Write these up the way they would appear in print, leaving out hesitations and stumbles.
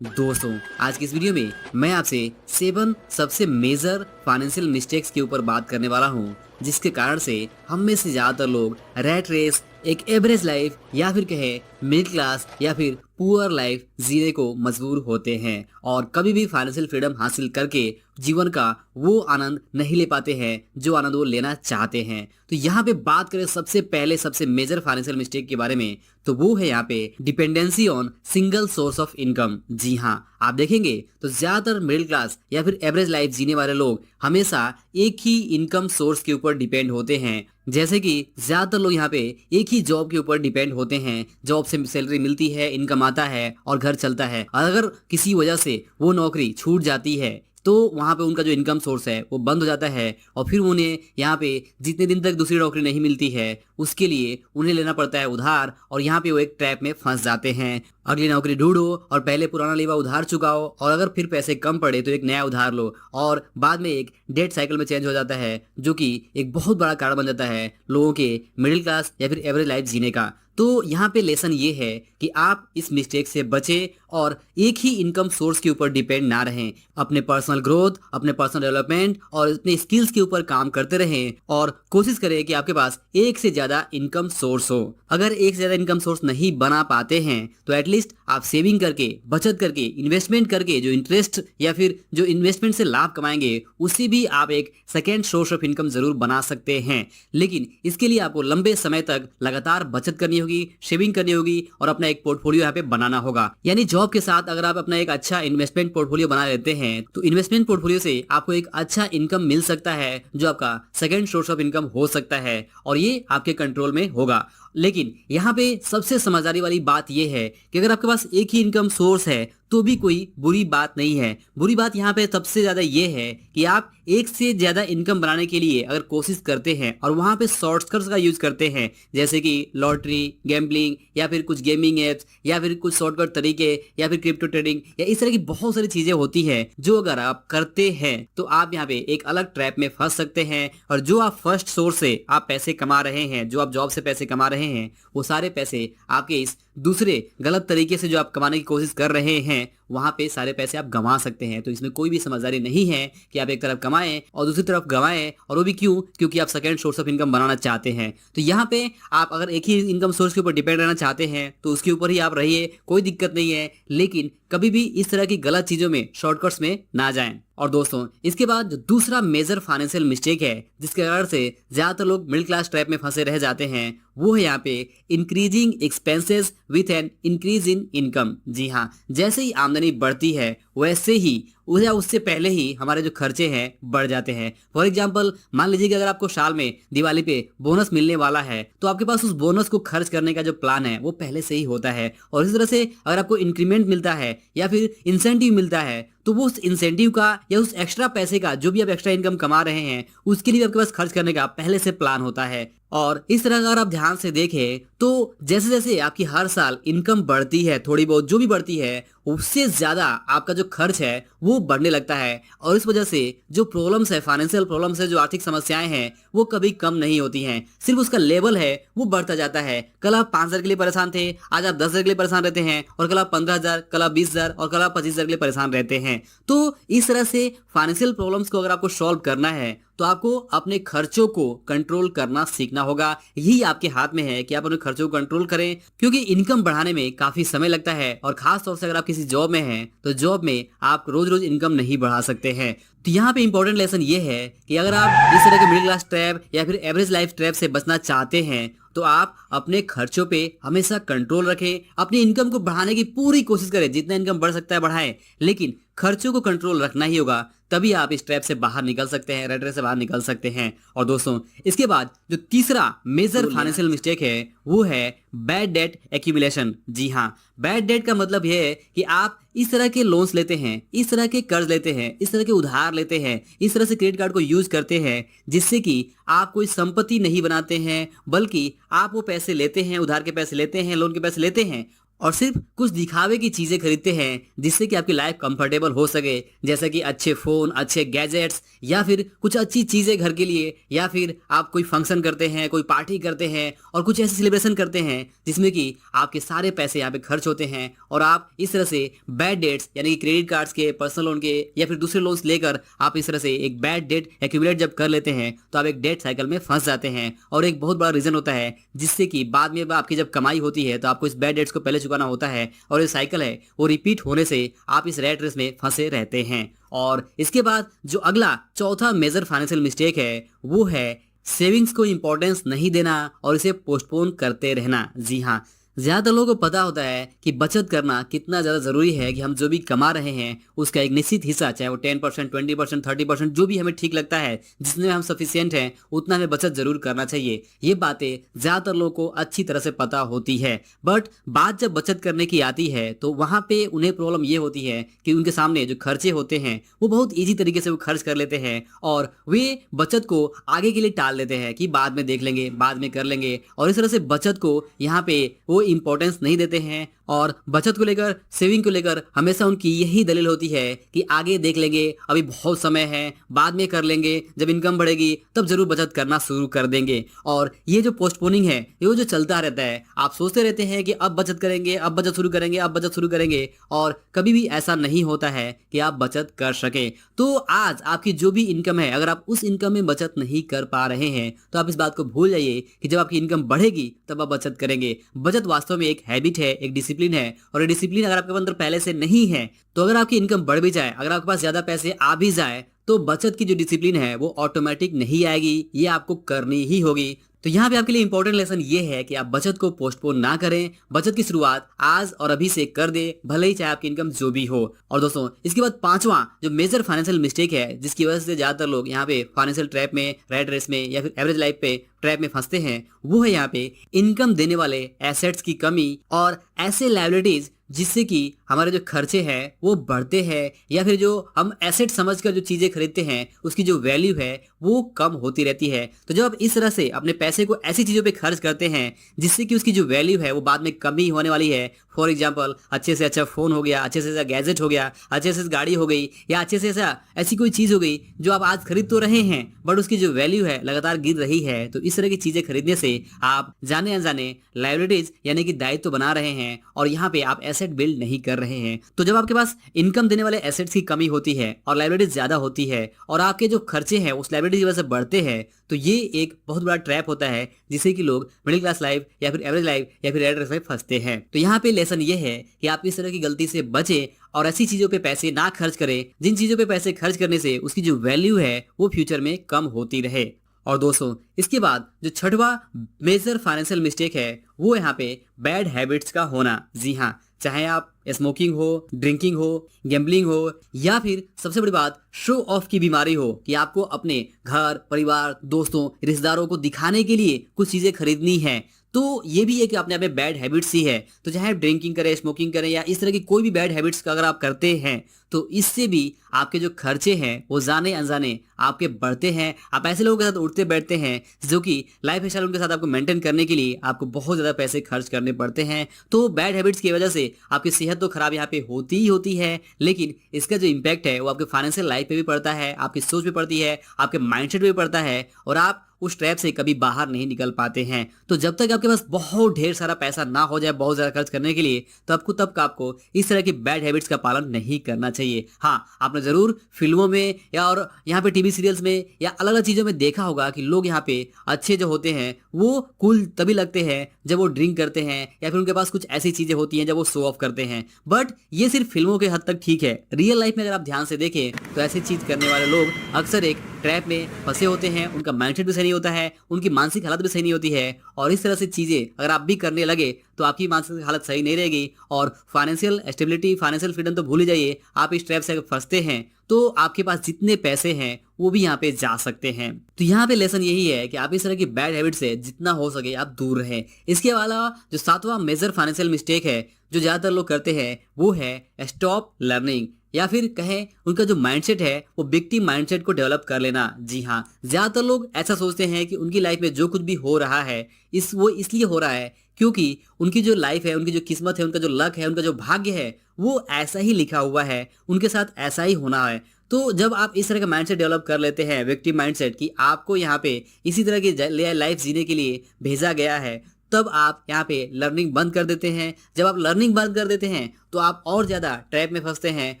दोस्तों, आज की इस वीडियो में मैं आपसे 7 सबसे मेजर फाइनेंशियल मिस्टेक्स के ऊपर बात करने वाला हूं, जिसके कारण से हम में से ज्यादातर लोग रैट रेस, एक एवरेज लाइफ या फिर कहे मिडिल क्लास या फिर पुअर लाइफ जीने को मजबूर होते हैं और कभी भी फाइनेंशियल फ्रीडम हासिल करके जीवन का वो आनंद नहीं ले पाते हैं जो आनंद वो लेना चाहते हैं। तो यहाँ पे बात करें सबसे पहले सबसे मेजर फाइनेंशियल मिस्टेक के बारे में, तो वो है यहाँ पे dependency on single source of income. जी हाँ, आप देखेंगे तो ज्यादातर मिडिल क्लास या फिर एवरेज लाइफ जीने वाले लोग हमेशा एक ही इनकम सोर्स के ऊपर डिपेंड होते हैं। जैसे कि ज्यादातर लोग यहाँ पे एक ही जॉब के ऊपर डिपेंड होते हैं, जॉब से सैलरी मिलती है, इनकम आता है और घर चलता है। अगर किसी वजह से वो नौकरी छूट जाती है तो वहाँ पे उनका जो इनकम सोर्स है वो बंद हो जाता है और फिर उन्हें यहाँ पे जितने दिन तक दूसरी नौकरी नहीं मिलती है उसके लिए उन्हें लेना पड़ता है उधार, और यहाँ पे वो एक ट्रैप में फंस जाते हैं। अगली नौकरी ढूंढो और पहले पुराना लेवा उधार चुकाओ, और अगर फिर पैसे कम पड़े तो एक नया उधार लो, और बाद में एक डेट साइकिल में चेंज हो जाता है, जो कि एक बहुत बड़ा कारण बन जाता है लोगों के मिडिल क्लास या फिर एवरेज लाइफ जीने का। तो यहाँ पे लेसन ये है कि आप इस मिस्टेक से बचें और एक ही इनकम सोर्स के ऊपर डिपेंड ना रहें। अपने पर्सनल ग्रोथ, अपने पर्सनल डेवलपमेंट और अपने स्किल्स के ऊपर काम करते रहें और कोशिश करें कि आपके पास एक से ज्यादा इनकम सोर्स हो। अगर एक से ज्यादा इनकम सोर्स नहीं बना पाते हैं तो एटलीस्ट आप सेविंग करके, बचत करके, इन्वेस्टमेंट करके जो इंटरेस्ट या फिर जो इन्वेस्टमेंट से लाभ कमाएंगे उससे भी आप एक सेकेंड सोर्स ऑफ इनकम जरूर बना सकते हैं। लेकिन इसके लिए आपको लंबे समय तक लगातार बचत करनी होगी, सेविंग करनी होगी और अपना एक पोर्टफोलियो यहाँ पे बनाना होगा। यानी जॉब के साथ अगर आप अपना एक अच्छा इन्वेस्टमेंट पोर्टफोलियो बना लेते हैं तो इन्वेस्टमेंट पोर्टफोलियो से आपको एक अच्छा इनकम मिल सकता है, जो आपका सेकेंड सोर्स ऑफ इनकम हो सकता है और ये आपके कंट्रोल में होगा। लेकिन यहाँ पे सबसे समझदारी वाली बात यह है कि अगर आपके पास एक ही इनकम सोर्स है तो भी कोई बुरी बात नहीं है। बुरी बात यहाँ पे सबसे ज्यादा ये है कि आप एक से ज्यादा इनकम बनाने के लिए अगर कोशिश करते हैं और वहां पे शॉर्टकट्स का यूज करते हैं, जैसे कि लॉटरी, गैम्बलिंग या फिर कुछ गेमिंग एप्स या फिर कुछ शॉर्टकट तरीके या फिर क्रिप्टो ट्रेडिंग या इस तरह की बहुत सारी चीजें होती है, जो अगर आप करते हैं तो आप यहाँ पे एक अलग ट्रैप में फंस सकते हैं। और जो आप फर्स्ट सोर्स से आप पैसे कमा रहे हैं, जो आप जॉब से पैसे कमा रहे हैं, वो सारे पैसे आपके इस दूसरे गलत तरीके से जो आप कमाने की कोशिश कर रहे हैं वहां पे सारे पैसे आप गंवा सकते हैं। तो इसमें कोई भी समझदारी नहीं है कि आप एक तरफ कमाएं और दूसरी तरफ गंवाएं, और वो भी क्यों? क्योंकि आप सेकंड सोर्स ऑफ इनकम बनाना चाहते हैं। तो यहाँ पे आप अगर एक ही इनकम सोर्स के ऊपर डिपेंड रहना चाहते हैं तो उसके ऊपर ही आप रहिए, कोई दिक्कत नहीं है, लेकिन कभी भी इस तरह की गलत चीजों में, शॉर्टकट्स में ना जाएं। और दोस्तों, इसके बाद जो दूसरा मेजर फाइनेंशियल मिस्टेक है जिसके कारण से ज्यादातर लोग मिडिल क्लास ट्रैप में फंसे रह जाते हैं, वो है यहाँ पे increasing expenses with an increase in income. जी हाँ, जैसे ही आमदनी बढ़ती है वैसे ही या उससे पहले ही हमारे जो खर्चे हैं बढ़ जाते हैं। फॉर एग्जाम्पल, मान लीजिए कि अगर आपको साल में दिवाली पे बोनस मिलने वाला है तो आपके पास उस बोनस को खर्च करने का जो प्लान है वो पहले से ही होता है। और इस तरह से अगर आपको इंक्रीमेंट मिलता है या फिर इंसेंटिव मिलता है तो वो उस इंसेंटिव का या उस एक्स्ट्रा पैसे का, जो भी आप एक्स्ट्रा इनकम कमा रहे हैं, उसके लिए आपके पास खर्च करने का पहले से प्लान होता है। और इस तरह अगर आप ध्यान से देखें तो जैसे जैसे आपकी हर साल इनकम बढ़ती है, थोड़ी बहुत जो भी बढ़ती है, उससे ज्यादा आपका जो खर्च है वो बढ़ने लगता है। और इस वजह से जो प्रॉब्लम्स है, फाइनेंशियल प्रॉब्लम्स है, जो आर्थिक समस्याएं हैं, वो कभी कम नहीं होती हैं, सिर्फ उसका लेवल है वो बढ़ता जाता है। कल आप 5,000 के लिए परेशान थे, आज आप 10,000 के लिए परेशान रहते हैं, और कल आप 15,000, कल आप 20,000 और कल आप 25,000 के लिए परेशान रहते हैं। तो इस तरह से फाइनेंशियल प्रॉब्लम्स को अगर आपको सॉल्व करना है तो आपको अपने खर्चों को कंट्रोल करना सीखना होगा। यही आपके हाथ में है कि आप अपने खर्चों को कंट्रोल करें, क्योंकि इनकम बढ़ाने में काफी समय लगता है और खास तौर से अगर आप किसी जॉब में हैं तो जॉब में आप रोज रोज इनकम नहीं बढ़ा सकते हैं। तो यहाँ पे इंपॉर्टेंट लेसन ये है कि अगर आप इस तरह के मिडिल क्लास ट्रैप या फिर एवरेज लाइफ ट्रैप से बचना चाहते हैं तो आप अपने खर्चों पे हमेशा कंट्रोल रखें, अपनी इनकम को बढ़ाने की पूरी कोशिश करें, जितना इनकम बढ़ सकता है बढ़ाएं, लेकिन खर्चों को कंट्रोल रखना ही होगा, तभी आप इस ट्रैप से बाहर निकल सकते हैं, रेट रेस से बाहर निकल सकते हैं। और दोस्तों, इसके बाद जो तीसरा मेजर फाइनेंशियल मिस्टेक है वो है बैड डेट एक्यूमुलेशन। जी हाँ, बैड डेट का मतलब यह है कि आप इस तरह के लोन्स लेते हैं, इस तरह के कर्ज लेते हैं, इस तरह के उधार लेते हैं, इस तरह से क्रेडिट कार्ड को यूज करते हैं, जिससे कि आप कोई संपत्ति नहीं बनाते हैं, बल्कि आप वो पैसे लेते हैं, उधार के पैसे लेते हैं, लोन के पैसे लेते हैं और सिर्फ कुछ दिखावे की चीजें खरीदते हैं जिससे कि आपकी लाइफ कंफर्टेबल हो सके, जैसे कि अच्छे फोन, अच्छे गैजेट्स, या फिर कुछ अच्छी चीजें घर के लिए, या फिर आप कोई फंक्शन करते हैं, कोई पार्टी करते हैं और कुछ ऐसे सेलिब्रेशन करते हैं जिसमें कि आपके सारे पैसे यहाँ पे खर्च होते हैं और आप इस तरह से बैड डेट्स यानी कि क्रेडिट कार्ड्स के, पर्सनल लोन के या फिर दूसरे लोन्स लेकर आप इस तरह से एक बैड डेट एक्यूमुलेट जब कर लेते हैं तो आप एक डेट साइकिल में फंस जाते हैं। और एक बहुत बड़ा रीजन होता है जिससे कि बाद में आपकी जब कमाई होती है तो आपको इस बैड डेट्स को पहले चुकाना होता है और ये साइकिल है वो रिपीट होने से आप इस रैट रेस में फंसे रहते हैं। और इसके बाद जो अगला चौथा मेजर फाइनेंशियल मिस्टेक है वो है सेविंग्स को इंपॉर्टेंस नहीं देना और इसे पोस्टपोन करते रहना। जी हाँ, ज्यादातर लोगों को पता होता है कि बचत करना कितना ज्यादा जरूरी है, कि हम जो भी कमा रहे हैं उसका एक निश्चित हिस्सा, चाहे वो 10%, 20%, 30%, जो भी हमें ठीक लगता है, जिसमें हम सफिशिएंट हैं उतना हमें बचत जरूर करना चाहिए। ये बातें ज्यादातर लोगों को अच्छी तरह से पता होती है, बट बात जब बचत करने की आती है तो वहां पे उन्हें प्रॉब्लम ये होती है कि उनके सामने जो खर्चे होते हैं वो बहुत ईजी तरीके से वो खर्च कर लेते हैं और वे बचत को आगे के लिए टाल देते हैं कि बाद में देख लेंगे, बाद में कर लेंगे, और इस तरह से बचत को यहाँ पे वो इंपॉर्टेंस नहीं देते हैं। और बचत को लेकर, सेविंग को लेकर हमेशा उनकी यही दलील होती है कि आगे देख लेंगे, अभी बहुत समय है, बाद में कर लेंगे, जब इनकम बढ़ेगी तब जरूर बचत करना शुरू कर देंगे। और ये जो पोस्टपोनिंग है ये जो चलता रहता है, आप सोचते रहते हैं कि अब बचत करेंगे, अब बचत शुरू करेंगे, अब बचत शुरू करेंगे, और कभी भी ऐसा नहीं होता है कि आप बचत कर सके। तो आज आपकी जो भी इनकम है, अगर आप उस इनकम में बचत नहीं कर पा रहे हैं तो आप इस बात को भूल जाइए कि जब आपकी इनकम बढ़ेगी तब आप बचत करेंगे। बचत वास्तव में एक हैबिट है, एक डिसिप्लिन है, और ये डिसिप्लिन अगर आपके अंदर पहले से नहीं है तो अगर आपकी इनकम बढ़ भी जाए, अगर आपके पास ज्यादा पैसे आ भी जाए, तो बचत की जो डिसिप्लिन है वो ऑटोमेटिक नहीं आएगी, ये आपको करनी ही होगी। तो यहाँ पे आपके लिए इंपॉर्टेंट लेसन ये है कि आप बचत को पोस्टपोन ना करें, बचत की शुरुआत आज और अभी से कर दे, भले ही चाहे आपकी इनकम जो भी हो। और दोस्तों, इसके बाद पांचवा जो मेजर फाइनेंशियल मिस्टेक है जिसकी वजह से ज्यादातर लोग यहाँ पे फाइनेंशियल ट्रैप में, रैट रेस में या फिर एवरेज लाइफ पे ट्रैप में फंसते हैं, वो है यहाँ पे इनकम देने वाले एसेट्स की कमी और ऐसे लायबिलिटीज जिससे कि हमारे जो खर्चे हैं वो बढ़ते हैं, या फिर जो हम एसेट समझकर जो चीजें खरीदते हैं उसकी जो वैल्यू है वो कम होती रहती है। तो जब आप इस तरह से अपने पैसे को ऐसी चीजों पे खर्च करते हैं जिससे कि उसकी जो वैल्यू है वो बाद में कमी होने वाली है, फॉर एग्जाम्पल अच्छे से अच्छा फोन हो गया, अच्छे से अच्छा गैजेट हो गया, अच्छे से गाड़ी हो गई, या अच्छे से ऐसी कोई चीज हो गई जो आप आज खरीद तो रहे हैं बट उसकी जो वैल्यू है लगातार गिर रही है, तो इस तरह की चीजें खरीदने से आप जाने अनजाने लायबिलिटीज यानी कि दायित्व बना रहे हैं और यहाँ पे आप एसेट बिल्ड नहीं कर रहे हैं। तो जब आपके पास इनकम देने वाले एसेट्स की कमी होती है और लायबिलिटीज ज्यादा होती है और आपके जो खर्चे हैं उस लायबिलिटी की वजह से बढ़ते हैं, तो ये एक बहुत बड़ा ट्रैप होता है जिससे कि लोग मिडिल क्लास लाइफ या फिर एवरेज लाइफ या फिर रेड रेस में फंसते हैं। तो यहाँ पे लेसन ये है कि आप इस तरह की गलती से बचें और ऐसी चीजों पे पैसे ना खर्च करें जिन चीजों पे पैसे खर्च करने से उसकी जो वैल्यू है वो फ्यूचर में कम होती रहे। और दोस्तों, इसके बाद जो छठवां मेजर फाइनेंशियल मिस्टेक है वो यहाँ पे बैड हैबिट्स का होना। जी हाँ, चाहे आप स्मोकिंग हो, ड्रिंकिंग हो, गैम्बलिंग हो, या फिर सबसे बड़ी बात शो ऑफ की बीमारी हो कि आपको अपने घर, परिवार, दोस्तों, रिश्तेदारों को दिखाने के लिए कुछ चीजें खरीदनी है, तो ये भी है कि अपने आप में बैड हैबिट्स ही है। तो चाहे आप ड्रिंकिंग करें, स्मोकिंग करें या इस तरह की कोई भी बैड हैबिट्स का अगर आप करते हैं तो इससे भी आपके जो खर्चे हैं वो जाने अनजाने आपके बढ़ते हैं। आप ऐसे लोगों के साथ उठते बैठते हैं जो कि लाइफ स्टाइल उनके साथ आपको मेंटेन करने के लिए आपको बहुत ज्यादा पैसे खर्च करने पड़ते हैं। तो बैड हैबिट्स की वजह से आपकी सेहत तो खराब यहाँ पे होती ही होती है, लेकिन इसका जो इम्पैक्ट है वो आपके फाइनेंशियल लाइफ पे भी पड़ता है, आपकी सोच पे पड़ती है, आपके माइंडसेट पे पड़ता है और आप उस ट्रैप से कभी बाहर नहीं निकल पाते हैं। तो जब तक आपके पास बहुत ढेर सारा पैसा ना हो जाए बहुत ज्यादा खर्च करने के लिए, तो आपको इस तरह की बैड हैबिट्स का पालन नहीं करना चाहिए। हाँ, आपने जरूर फिल्मों में या और यहाँ पे टीवी सीरियल्स में या अलग अलग चीजों में देखा होगा कि लोग यहाँ पे अच्छे जो होते हैं वो कूल तभी लगते हैं जब वो ड्रिंक करते हैं या फिर उनके पास कुछ ऐसी चीजें होती हैं जब वो शो ऑफ करते हैं। बट ये सिर्फ फिल्मों के हद तक ठीक है। रियल लाइफ में अगर आप ध्यान से देखें तो ऐसी चीज करने वाले लोग अक्सर एक ट्रैप में फंसे होते हैं, उनका माइंडसेट भी सही नहीं होता है, उनकी मानसिक हालत भी सही नहीं होती है, और इस तरह से चीजें अगर आप भी करने लगे तो आपकी मानसिक हालत सही नहीं रहेगी और फाइनेंशियल स्टेबिलिटी, फाइनेंशियल फ्रीडम तो भूल ही जाइए। आप इस ट्रैप से फंसते हैं तो आपके पास जितने पैसे हैं वो भी यहाँ पे जा सकते हैं। तो यहाँ पे लेसन यही है कि आप इस तरह की बैड हैबिट से जितना हो सके आप दूर रहें। इसके अलावा जो सातवां मेजर फाइनेंशियल मिस्टेक है जो ज्यादातर लोग करते हैं वो है स्टॉप लर्निंग, या फिर कहें उनका जो माइंडसेट है वो विक्टिम माइंडसेट को डेवलप कर लेना। जी हाँ, ज्यादातर लोग ऐसा सोचते हैं कि उनकी लाइफ में जो कुछ भी हो रहा है वो इसलिए हो रहा है क्योंकि उनकी जो लाइफ है, उनकी जो किस्मत है, उनका जो लक है, उनका जो भाग्य है, वो ऐसा ही लिखा हुआ है, उनके साथ ऐसा ही होना है। तो जब आप इस तरह का माइंडसेट डेवलप कर लेते हैं, विक्टिम माइंडसेट, कि आपको यहाँ पे इसी तरह की लाइफ जीने के लिए भेजा गया है, तब आप यहाँ पे लर्निंग बंद कर देते हैं। जब आप लर्निंग बंद कर देते हैं तो आप और ज़्यादा ट्रैप में फंसते हैं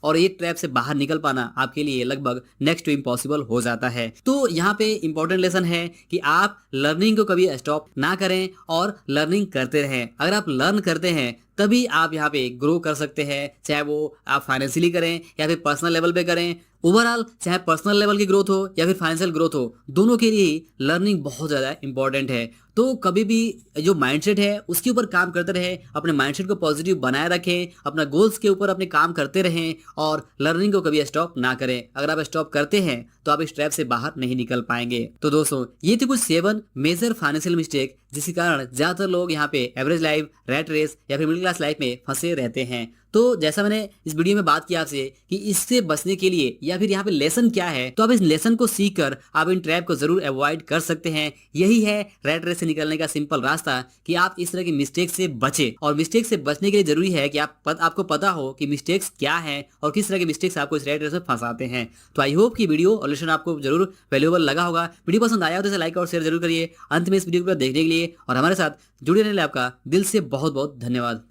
और ये ट्रैप से बाहर निकल पाना आपके लिए लगभग नेक्स्ट टू इम्पॉसिबल हो जाता है। तो यहाँ पे इंपॉर्टेंट लेसन है कि आप लर्निंग को कभी स्टॉप ना करें और लर्निंग करते रहें। अगर आप लर्न करते हैं तभी आप यहाँ पे ग्रो कर सकते हैं, चाहे वो आप फाइनेंशियली करें या फिर पर्सनल लेवल पे करें। ओवरऑल चाहे पर्सनल लेवल की ग्रोथ हो या फिर फाइनेंशियल ग्रोथ हो, दोनों के लिए ही लर्निंग बहुत ज़्यादा इंपॉर्टेंट है। तो कभी भी जो माइंडसेट है उसके ऊपर काम करते रहे, अपने माइंडसेट को पॉजिटिव बनाए रखें, अपना गोल्स के ऊपर अपने काम करते रहें और लर्निंग को कभी स्टॉप ना करें। अगर आप स्टॉप करते हैं तो आप इस ट्रैप से बाहर नहीं निकल पाएंगे। तो दोस्तों, ये थे कुछ 7 मेजर फाइनेंशियल मिस्टेक जिसके कारण ज्यादातर लोग यहाँ पे एवरेज लाइफ, रैट रेस या फिर मिडिल क्लास लाइफ में फंसे रहते हैं। तो जैसा मैंने इस वीडियो में बात किया आपसे कि इससे बचने के लिए या फिर यहाँ पे लेसन क्या है, तो आप इस लेसन को सीख कर आप इन ट्रैप को जरूर अवॉइड कर सकते हैं। यही है रैट रेस से निकलने का सिंपल रास्ता, कि आप इस तरह की मिस्टेक से बचें। और मिस्टेक से बचने के लिए जरूरी है कि आपको पता हो कि मिस्टेक्स क्या है और किस तरह के मिस्टेक्स आपको इस रैट रेस में फंसाते हैं। तो आई होप कि वीडियो और लेसन आपको जरूर वैल्यूएबल लगा होगा। वीडियो पसंद आया हो तो इसे लाइक और शेयर जरूर करिए। अंत में इस वीडियो को देखने के लिए और हमारे साथ जुड़े रहने के लिए आपका दिल से बहुत बहुत धन्यवाद।